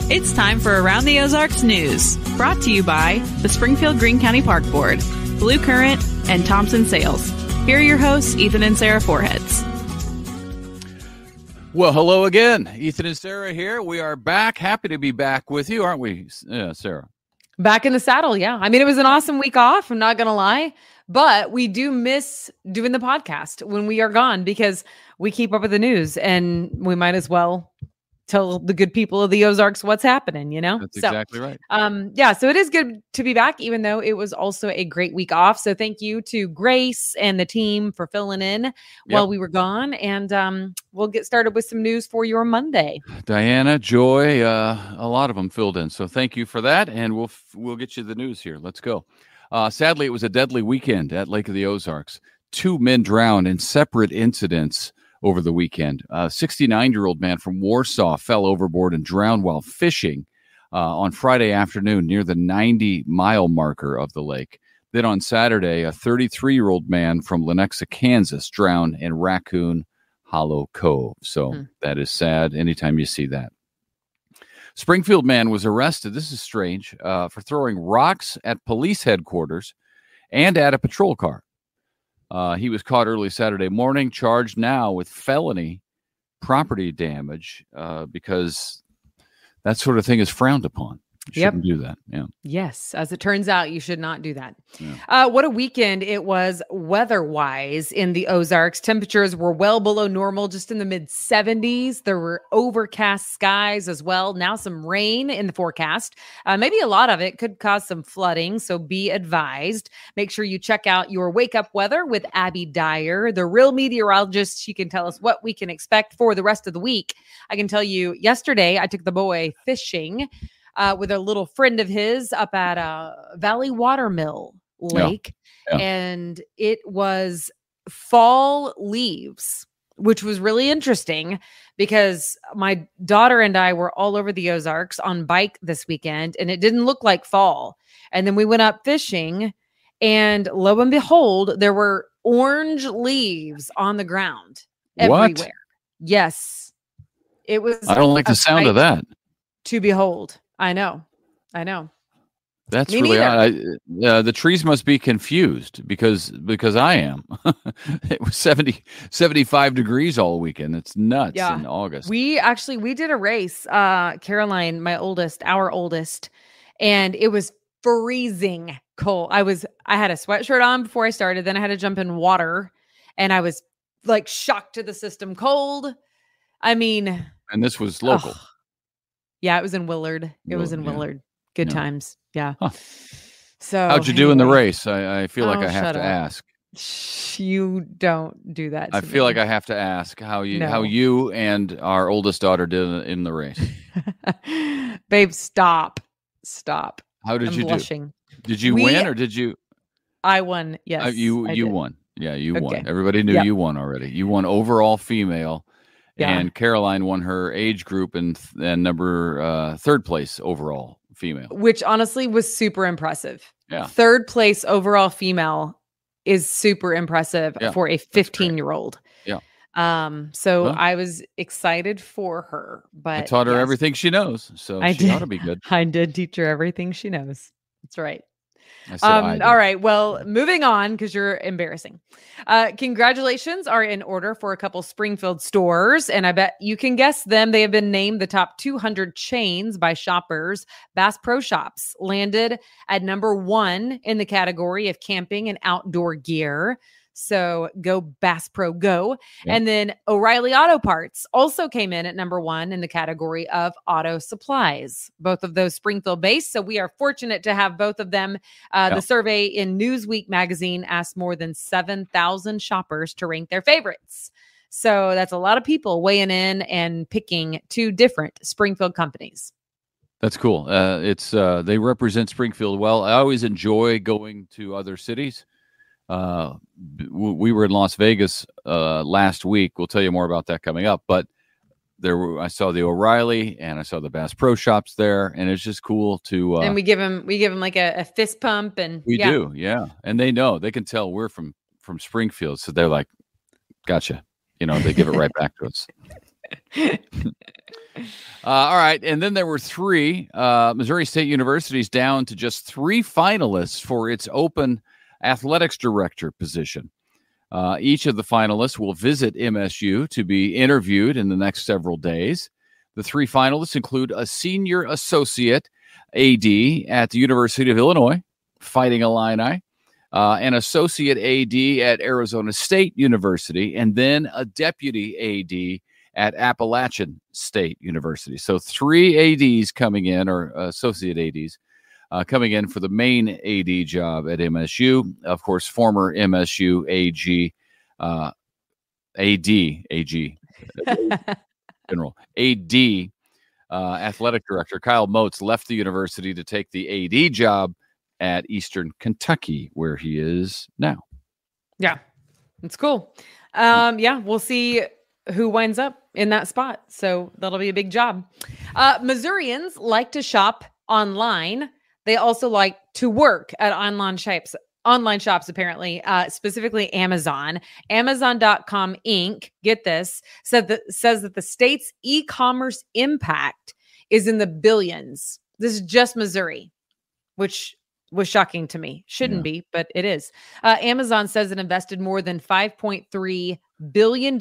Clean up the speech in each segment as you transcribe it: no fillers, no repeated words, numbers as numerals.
It's time for Around the Ozarks News, brought to you by the Springfield Greene County Park Board, Blue Current, and Thompson Sales. Here are your hosts, Ethan and Sarah Foreheads. Well, hello again. Ethan and Sarah here. We are back. Happy to be back with you, aren't we, Sarah? Back in the saddle, yeah. I mean, it was an awesome week off, I'm not going to lie. But we do miss doing the podcast when we are gone because we keep up with the news and we might as well tell the good people of the Ozarks what's happening, you know? That's exactly right. So it is good to be back, even though it was also a great week off. So thank you to Grace and the team for filling in while we were gone. And we'll get started with some news for your Monday. Diana, Joy, a lot of them filled in. So thank you for that. And we'll get you the news here. Let's go. Sadly, it was a deadly weekend at Lake of the Ozarks. 2 men drowned in separate incidents over the weekend. A 69-year-old man from Warsaw fell overboard and drowned while fishing on Friday afternoon near the 90-mile marker of the lake. Then on Saturday, a 33-year-old man from Lenexa, Kansas, drowned in Raccoon Hollow Cove. So that is sad anytime you see that. Springfield man was arrested, this is strange, for throwing rocks at police headquarters and at a patrol car. He was caught early Saturday morning, charged now with felony property damage because that sort of thing is frowned upon. You shouldn't do that. Yeah. Yes. As it turns out, you should not do that. Yeah. What a weekend it was weather-wise in the Ozarks. Temperatures were well below normal, just in the mid-70s. There were overcast skies as well. Now some rain in the forecast. Maybe a lot of it could cause some flooding, so be advised. Make sure you check out your wake-up weather with Abby Dyer, the real meteorologist. She can tell us what we can expect for the rest of the week. I can tell you, yesterday I took the boy fishing with a little friend of his up at Valley Watermill Lake. Yeah. And it was fall leaves, which was really interesting because my daughter and I were all over the Ozarks on bike this weekend and it didn't look like fall. And then we went up fishing and lo and behold, there were orange leaves on the ground everywhere. What? Yes. It was. I don't like the sound of that. To behold. I know. That's really odd. The trees must be confused because I am. It was 75 degrees all weekend. It's nuts in August. We did a race, Caroline, our oldest, and it was freezing cold. I had a sweatshirt on before I started. Then I had to jump in water and I was like shocked to the system cold. I mean, and this was local. Oh. Yeah, it was in Willard. Willard. Good times. Yeah. Huh. So how'd you do in the race? I feel like I have to ask. You don't do that. I feel like I have to ask how you and our oldest daughter did in the race. Babe, stop. How did you blushing. Do? Did you win or did you? I won. Yes. You won. Yeah, you won. Everybody knew you won already. You won overall female. Yeah. And Caroline won her age group and number third place overall female. Which honestly was super impressive. Yeah. Third place overall female is super impressive for a 15-year-old. Yeah. I was excited for her. But I taught her everything she knows. So she ought to be good. I did teach her everything she knows. That's right. All right. Well, moving on because you're embarrassing. Congratulations are in order for a couple Springfield stores, and I bet you can guess them. They have been named the top 200 chains by shoppers. Bass Pro Shops landed at number 1 in the category of camping and outdoor gear. So go Bass Pro, go. Yeah. And then O'Reilly Auto Parts also came in at number 1 in the category of auto supplies. Both of those Springfield based. So we are fortunate to have both of them. The survey in Newsweek magazine asked more than 7,000 shoppers to rank their favorites. So that's a lot of people weighing in and picking 2 different Springfield companies. That's cool. They represent Springfield well. I always enjoy going to other cities. We were in Las Vegas last week. We'll tell you more about that coming up. But I saw the O'Reilly and I saw the Bass Pro Shops there, and it's just cool to. And we give them like a fist pump, and we do, yeah. And they can tell we're from Springfield, so they're like, "Gotcha." They give it right back to us. All right. And then there were three. Missouri State University's down to just three finalists for its open athletics director position. Each of the finalists will visit MSU to be interviewed in the next several days. The three finalists include a senior associate AD at the University of Illinois, Fighting Illini, an associate AD at Arizona State University, and then a deputy AD at Appalachian State University. So three ADs coming in, or associate ADs, coming in for the main AD job at MSU. Of course, former MSU AG, General AD, athletic director Kyle Motes left the university to take the AD job at Eastern Kentucky, where he is now. Yeah, it's cool. Yeah, we'll see who winds up in that spot. So that'll be a big job. Missourians like to shop online. They also like to work at online shops, apparently, specifically Amazon. Amazon.com Inc., get this, says that the state's e-commerce impact is in the billions. This is just Missouri, which was shocking to me. Shouldn't be, but it is. Amazon says it invested more than $5.3 billion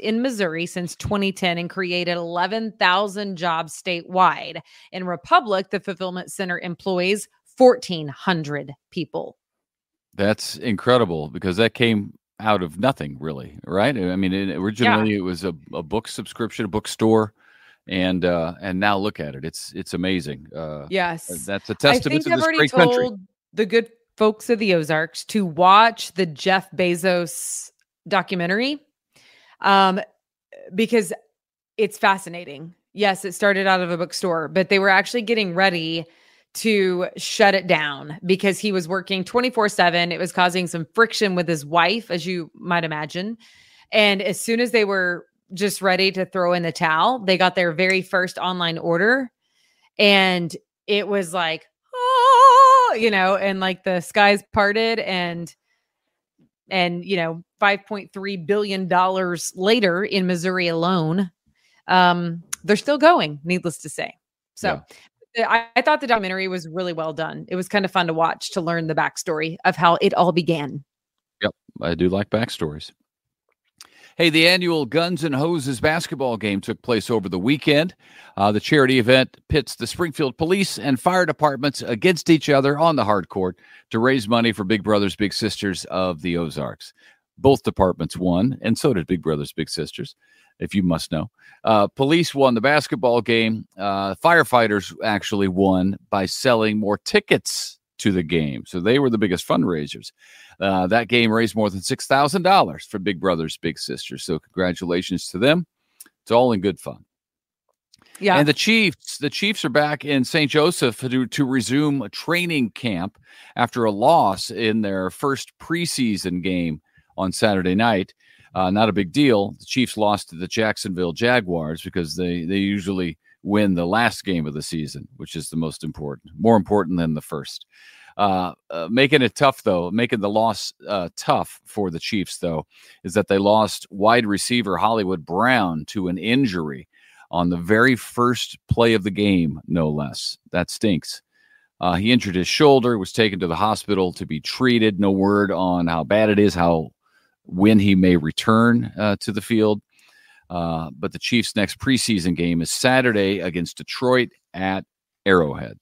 in Missouri since 2010 and created 11,000 jobs statewide. In Republic, the fulfillment center employs 1,400 people. That's incredible because that came out of nothing, really, right? I mean, originally it was a book subscription, a bookstore, and now look at it. It's amazing. Yes, that's a testament to this great country. I've already told the good folks of the Ozarks to watch the Jeff Bezos documentary, because it's fascinating. Yes, it started out of a bookstore, but they were actually getting ready to shut it down because he was working 24/7. It was causing some friction with his wife, as you might imagine. And as soon as they were just ready to throw in the towel, they got their very first online order. And it was like, oh, and like the skies parted and $5.3 billion later in Missouri alone, they're still going, needless to say. So I thought the documentary was really well done. It was kind of fun to watch, to learn the backstory of how it all began. Yep. I do like backstories. Hey, the annual Guns and Hoses basketball game took place over the weekend. The charity event pits the Springfield police and fire departments against each other on the hard court to raise money for Big Brothers Big Sisters of the Ozarks. Both departments won, and so did Big Brothers Big Sisters, if you must know. Police won the basketball game. Firefighters actually won by selling more tickets to the game. So they were the biggest fundraisers. That game raised more than $6,000 for Big Brothers Big Sisters. So congratulations to them. It's all in good fun. Yeah. And the Chiefs are back in St. Joseph to resume a training camp after a loss in their first preseason game on Saturday night. Not a big deal. The Chiefs lost to the Jacksonville Jaguars because they usually win the last game of the season, which is the more important than the first. Making it tough, though, making the loss tough for the Chiefs, though, is that they lost wide receiver Hollywood Brown to an injury on the very first play of the game, no less. That stinks. He injured his shoulder, was taken to the hospital to be treated. No word on how bad it is, when he may return to the field. But the Chiefs' next preseason game is Saturday against Detroit at Arrowhead.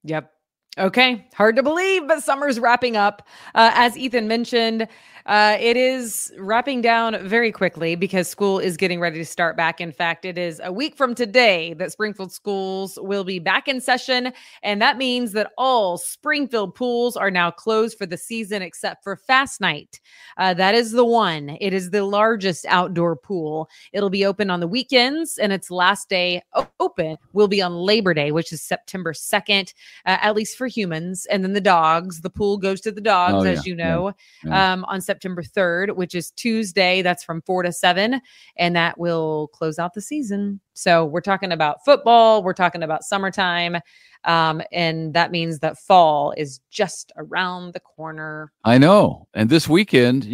Yep. Okay. Hard to believe, but summer's wrapping up. As Ethan mentioned, it is wrapping down very quickly because school is getting ready to start back. In fact, it is a week from today that Springfield schools will be back in session. And that means that all Springfield pools are now closed for the season except for Fast Night. That is the one. It is the largest outdoor pool. It'll be open on the weekends, and its last day open will be on Labor Day, which is September 2nd, at least for for humans, and then the dogs. The pool goes to the dogs, as you know, on September 3rd, which is Tuesday. That's from 4 to 7, and that will close out the season. So we're talking about football. We're talking about summertime. And that means that fall is just around the corner. I know. And this weekend,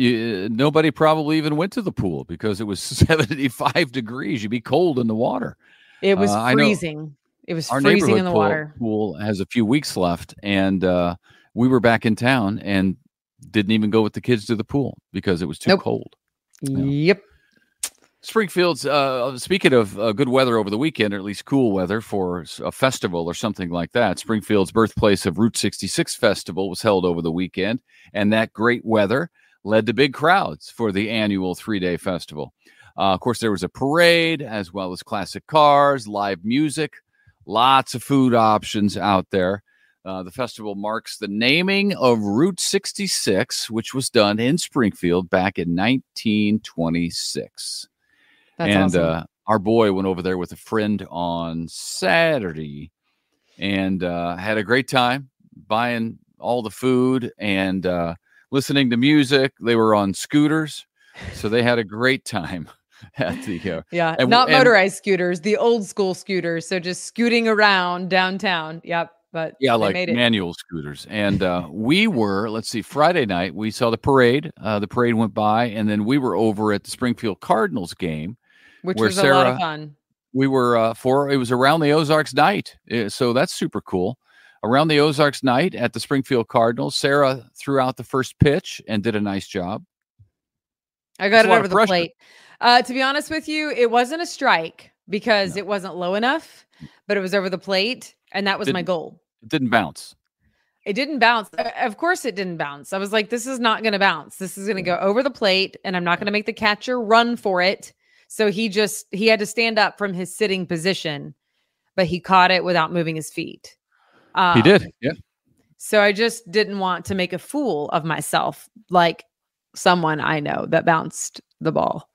nobody probably even went to the pool because it was 75 degrees. You'd be cold in the water. It was freezing. It was freezing in the water. Pool has a few weeks left, and we were back in town and didn't even go with the kids to the pool because it was too cold. Yep. Springfield's, speaking of good weather over the weekend, or at least cool weather for a festival or something like that, Springfield's birthplace of Route 66 Festival was held over the weekend, and that great weather led to big crowds for the annual 3-day festival. Of course, there was a parade, as well as classic cars, live music, lots of food options out there. The festival marks the naming of Route 66, which was done in Springfield back in 1926. That's awesome. Our boy went over there with a friend on Saturday and had a great time buying all the food and listening to music. They were on scooters, so they had a great time at the not motorized scooters, the old school scooters. So just scooting around downtown. Yep. But like manual scooters. And we were, Friday night, we saw the parade. The parade went by, and then we were over at the Springfield Cardinals game. Which was a lot of fun. We were it was Around the Ozarks night. So that's super cool. Around the Ozarks night at the Springfield Cardinals, Sarah threw out the first pitch and did a nice job. I got it over the plate. To be honest with you, it wasn't a strike because it wasn't low enough, but it was over the plate. And that was my goal. It didn't bounce. It didn't bounce. Of course it didn't bounce. I was like, this is not going to bounce. This is going to go over the plate, and I'm not going to make the catcher run for it. So he had to stand up from his sitting position, but he caught it without moving his feet. He did. Yeah. So I just didn't want to make a fool of myself, like someone I know that bounced the ball.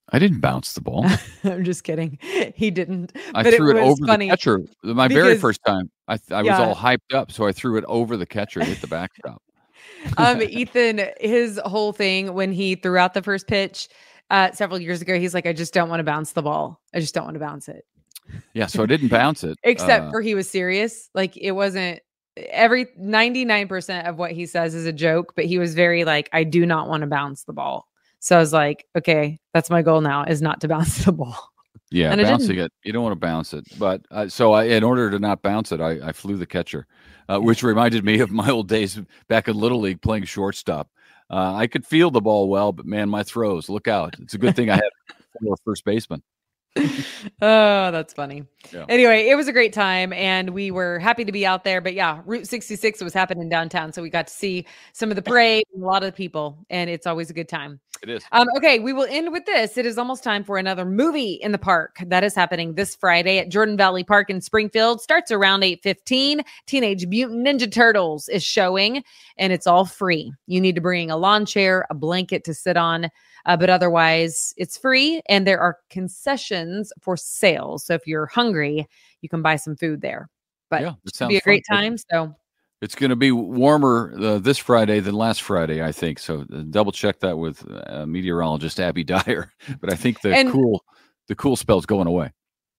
I didn't bounce the ball. I'm just kidding. He didn't. I threw it over the catcher. Very first time. I was all hyped up, so I threw it over the catcher and hit the backstop. Ethan, his whole thing when he threw out the first pitch several years ago, he's like, I just don't want to bounce the ball. I just don't want to bounce it. Yeah, so I didn't bounce it. Except for he was serious. Like, it wasn't 99% of what he says is a joke, but he was very like, I do not want to bounce the ball. So I was like, okay, that's my goal now, is not to bounce the ball. Yeah, and bouncing it. You don't want to bounce it. But in order to not bounce it, I flew the catcher, which reminded me of my old days back in Little League playing shortstop. I could feel the ball well, but man, my throws, look out. It's a good thing I had a first baseman. Oh, that's funny. Yeah. Anyway, it was a great time, and we were happy to be out there. But yeah, Route 66 was happening downtown, so we got to see some of the parade and a lot of people, and it's always a good time. It is. Okay, we will end with this. It is almost time for another movie in the park that is happening this Friday at Jordan Valley Park in Springfield. Starts around 8:15. Teenage Mutant Ninja Turtles is showing, and it's all free. You need to bring a lawn chair, a blanket to sit on. But otherwise, it's free, and there are concessions for sales. So if you're hungry, you can buy some food there. But it's going to be a great time. So it's going to be warmer this Friday than last Friday, I think. So double check that with meteorologist Abby Dyer. But I think the cool spell's going away.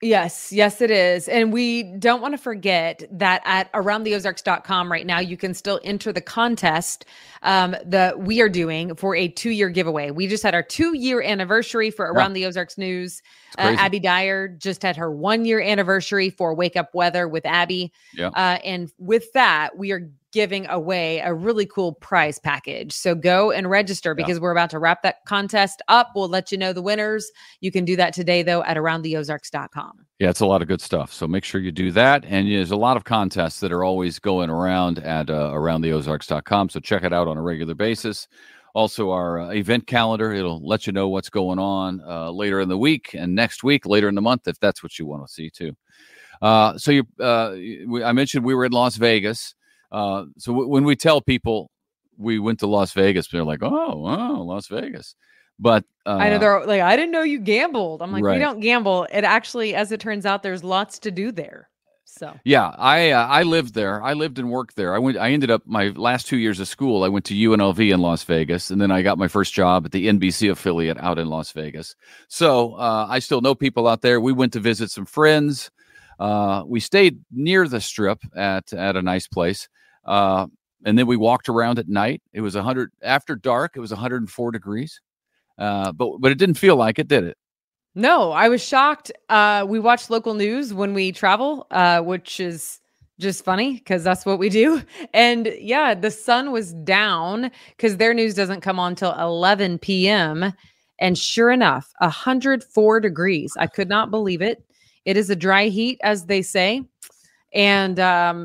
Yes, it is. And we don't want to forget that at aroundtheozarks.com right now, you can still enter the contest that we are doing for a 2-year giveaway. We just had our 2-year anniversary for Around the Ozarks News. Abby Dyer just had her 1-year anniversary for Wake Up Weather with Abby. Yeah. And with that, we are giving away a really cool prize package. So go and register because we're about to wrap that contest up. We'll let you know the winners. You can do that today, though, at aroundtheozarks.com. Yeah, it's a lot of good stuff. So make sure you do that. And there's a lot of contests that are always going around at aroundtheozarks.com. So check it out on a regular basis. Also, our event calendar, it'll let you know what's going on later in the week and next week, later in the month, if that's what you want to see, too. I mentioned we were in Las Vegas. So when we tell people we went to Las Vegas, they're like, oh, Las Vegas. But I know they're like, I didn't know you gambled. I'm like, We don't gamble. It actually, as it turns out, there's lots to do there. So yeah, I lived there. I lived and worked there. I ended up my last 2 years of school. I went to UNLV in Las Vegas, and then I got my first job at the NBC affiliate out in Las Vegas. So I still know people out there. We went to visit some friends. We stayed near the Strip at a nice place, and then we walked around at night. It was 100 after dark. It was 104 degrees, but it didn't feel like it, did it? no, I was shocked. We watch local news when we travel, which is just funny because that's what we do. And yeah, the sun was down because their news doesn't come on till 11 p.m. And sure enough, 104 degrees. I could not believe it. It is a dry heat, as they say, and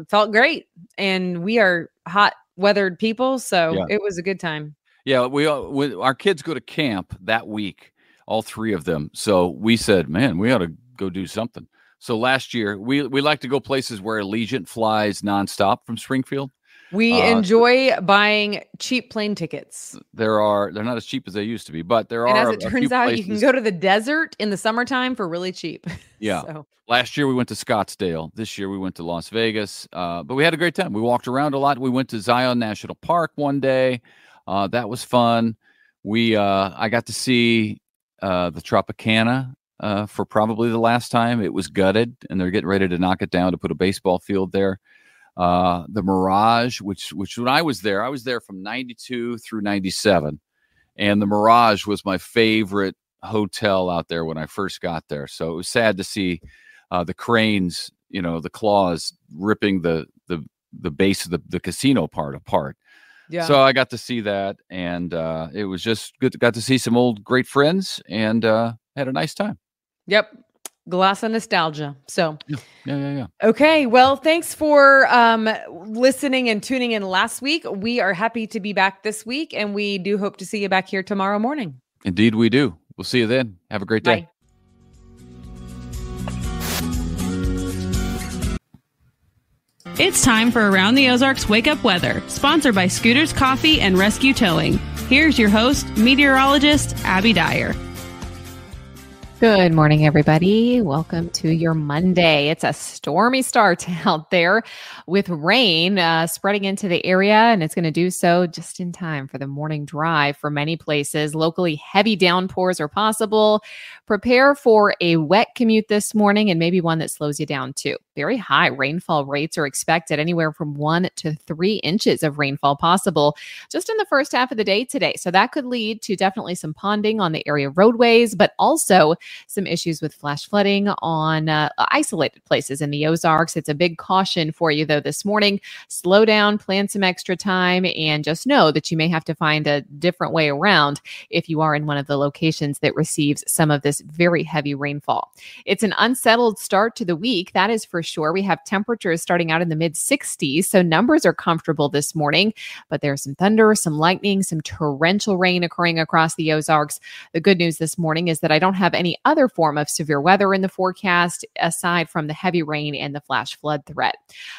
felt great. And we are hot weathered people, so It was a good time. Yeah, our kids go to camp that week, all three of them. So we said, man, we ought to go do something. So last year, we like to go places where Allegiant flies nonstop from Springfield. We enjoy buying cheap plane tickets. They're not as cheap as they used to be, but there and are. As it turns out, you can go to the desert in the summertime for really cheap. Yeah. So. Last year we went to Scottsdale. This year we went to Las Vegas. But we had a great time. We walked around a lot. We went to Zion National Park one day. That was fun. I got to see the Tropicana for probably the last time. It was gutted, and they're getting ready to knock it down to put a baseball field there. The Mirage, which when I was there from 92 through 97. And the Mirage was my favorite hotel out there when I first got there. So it was sad to see the cranes, the claws ripping the base of the casino part apart. Yeah. So I got to see that, and it was just good. Got to see some old great friends, and had a nice time. Yep. Glass of nostalgia. So, yeah. Okay. Well, thanks for listening and tuning in last week. We are happy to be back this week, and we do hope to see you back here tomorrow morning. Indeed, we do. We'll see you then. Have a great day. Bye. It's time for Around the Ozarks Wake Up Weather, sponsored by Scooters Coffee and Rescue Towing. Here's your host, meteorologist Abby Dyer. Good morning, everybody. Welcome to your Monday. It's a stormy start out there with rain spreading into the area, and it's going to do so just in time for the morning drive for many places. Locally, heavy downpours are possible. Prepare for a wet commute this morning and maybe one that slows you down too. Very high rainfall rates are expected, anywhere from 1 to 3 inches of rainfall possible just in the first half of the day today. So that could lead to definitely some ponding on the area roadways, but also some issues with flash flooding on isolated places in the Ozarks. It's a big caution for you, though, this morning. Slow down, plan some extra time, and just know that you may have to find a different way around if you are in one of the locations that receives some of this very heavy rainfall. It's an unsettled start to the week, that is for sure. We have temperatures starting out in the mid-60s, so numbers are comfortable this morning, but there's some thunder, some lightning, some torrential rain occurring across the Ozarks. The good news this morning is that I don't have any other form of severe weather in the forecast aside from the heavy rain and the flash flood threat.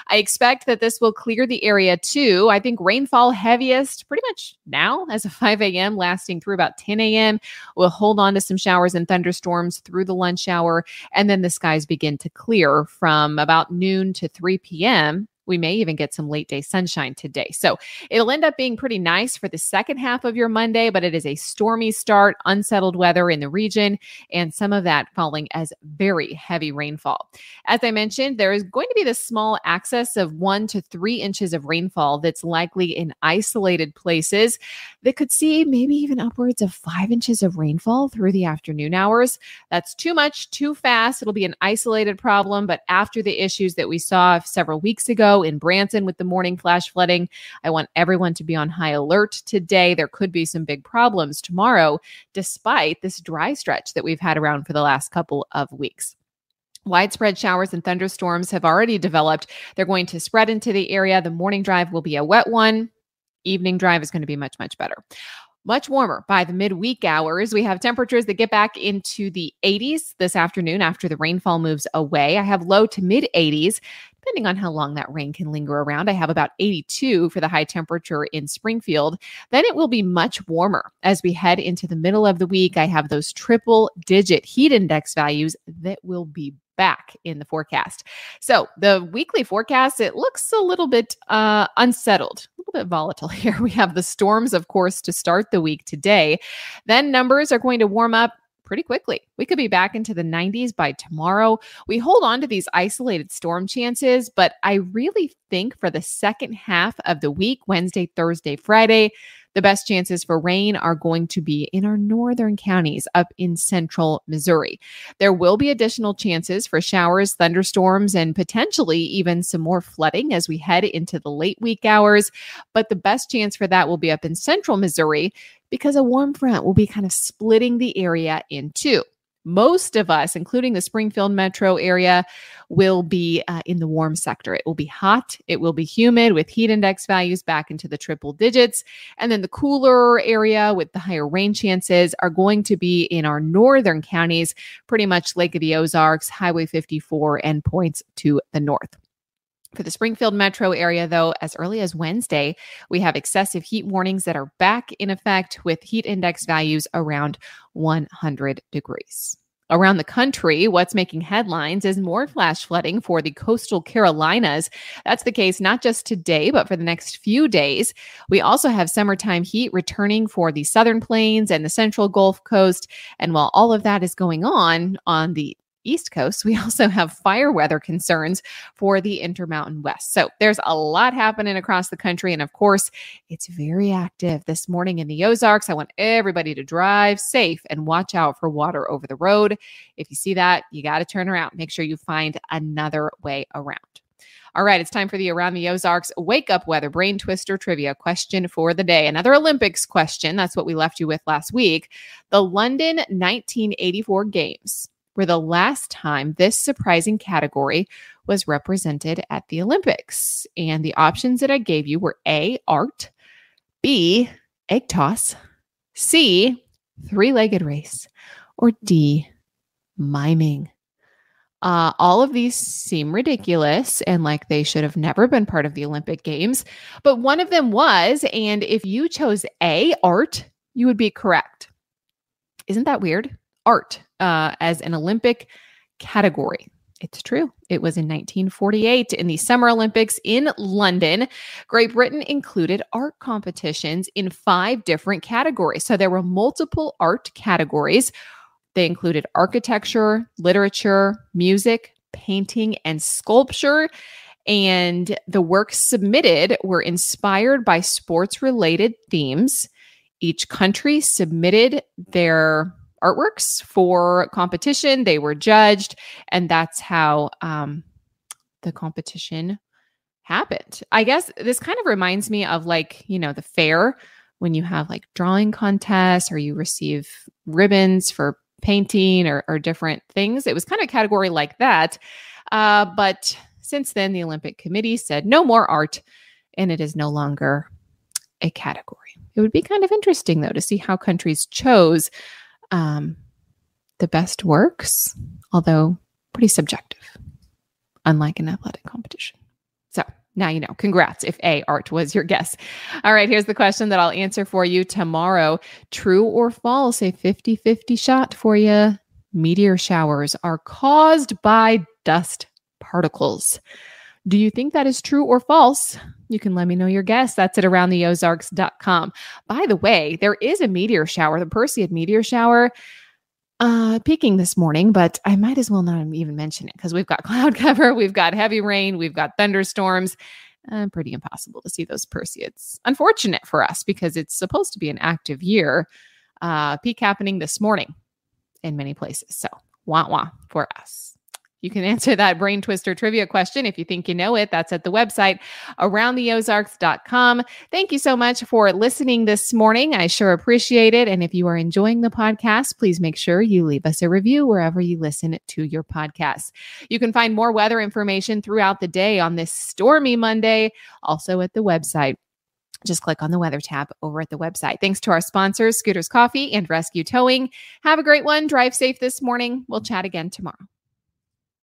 I expect that this will clear the area too. I think rainfall heaviest pretty much now as of 5 a.m. lasting through about 10 a.m. We'll hold on to some showers and thunderstorms through the lunch hour, and then the skies begin to clear from about noon to 3 p.m. We may even get some late day sunshine today. So it'll end up being pretty nice for the second half of your Monday, but it is a stormy start, unsettled weather in the region, and some of that falling as very heavy rainfall. As I mentioned, there is going to be this small excess of 1 to 3 inches of rainfall that's likely in isolated places that could see maybe even upwards of 5 inches of rainfall through the afternoon hours. That's too much, too fast. It'll be an isolated problem, but after the issues that we saw several weeks ago in Branson with the morning flash flooding, I want everyone to be on high alert today. There could be some big problems tomorrow, despite this dry stretch that we've had around for the last couple of weeks. Widespread showers and thunderstorms have already developed. They're going to spread into the area. The morning drive will be a wet one. Evening drive is going to be much, much better. Much warmer by the midweek hours. We have temperatures that get back into the 80s this afternoon after the rainfall moves away. I have low to mid 80s, depending on how long that rain can linger around. I have about 82 for the high temperature in Springfield. Then it will be much warmer as we head into the middle of the week. I have those triple digit heat index values that will be back in the forecast. So the weekly forecast, it looks a little bit unsettled, a little bit volatile here. We have the storms, of course, to start the week today. Then numbers are going to warm up pretty quickly. We could be back into the 90s by tomorrow. We hold on to these isolated storm chances, but I really think for the second half of the week, Wednesday, Thursday, Friday, the best chances for rain are going to be in our northern counties up in central Missouri. There will be additional chances for showers, thunderstorms, and potentially even some more flooding as we head into the late week hours. But the best chance for that will be up in central Missouri because a warm front will be kind of splitting the area in two. Most of us, including the Springfield metro area, will be in the warm sector. It will be hot. It will be humid with heat index values back into the triple digits. And then the cooler area with the higher rain chances are going to be in our northern counties, pretty much Lake of the Ozarks, Highway 54, and points to the north. For the Springfield metro area, though, as early as Wednesday, we have excessive heat warnings that are back in effect with heat index values around 100 degrees. Around the country, what's making headlines is more flash flooding for the coastal Carolinas. That's the case not just today, but for the next few days. We also have summertime heat returning for the southern plains and the central Gulf Coast. And while all of that is going on the East Coast, we also have fire weather concerns for the Intermountain West. So there's a lot happening across the country. And of course, it's very active this morning in the Ozarks. I want everybody to drive safe and watch out for water over the road. If you see that, you got to turn around. Make sure you find another way around. All right, it's time for the Around the Ozarks Wake Up Weather Brain Twister Trivia question for the day. Another Olympics question. That's what we left you with last week. The London 1984 Games were the last time this surprising category was represented at the Olympics. And the options that I gave you were A, art, B, egg toss, C, three-legged race, or D, miming. All of these seem ridiculous and like they should have never been part of the Olympic Games, but one of them was, and if you chose A, art, you would be correct. Isn't that weird? Art as an Olympic category. It's true. It was in 1948 in the Summer Olympics in London. Great Britain included art competitions in 5 different categories. So there were multiple art categories. They included architecture, literature, music, painting, and sculpture. And the works submitted were inspired by sports-related themes. Each country submitted their artworks for competition. They were judged, and that's how the competition happened. I guess this kind of reminds me of the fair when you have drawing contests or you receive ribbons for painting or different things. It was kind of a category like that. But since then, the Olympic Committee said no more art, and it is no longer a category. It would be kind of interesting, though, to see how countries chose the best works, although pretty subjective, unlike an athletic competition. So now you know. Congrats if A, art was your guess. All right, here's the question that I'll answer for you tomorrow. True or false, a 50-50 shot for you. Meteor showers are caused by dust particles. Do you think that is true or false? You can let me know your guess. That's at aroundtheozarks.com. By the way, there is a meteor shower, the Perseid meteor shower, peaking this morning, but I might as well not even mention it because we've got cloud cover, we've got heavy rain, we've got thunderstorms. Pretty impossible to see those Perseids. Unfortunate for us because it's supposed to be an active year. Peak happening this morning in many places. So wah for us. You can answer that brain twister trivia question if you think you know it. That's at the website, aroundtheozarks.com. Thank you so much for listening this morning. I sure appreciate it. And if you are enjoying the podcast, please make sure you leave us a review wherever you listen to your podcasts. You can find more weather information throughout the day on this stormy Monday, also at the website. Just click on the weather tab over at the website. Thanks to our sponsors, Scooters Coffee and Rescue Towing. Have a great one. Drive safe this morning. We'll chat again tomorrow.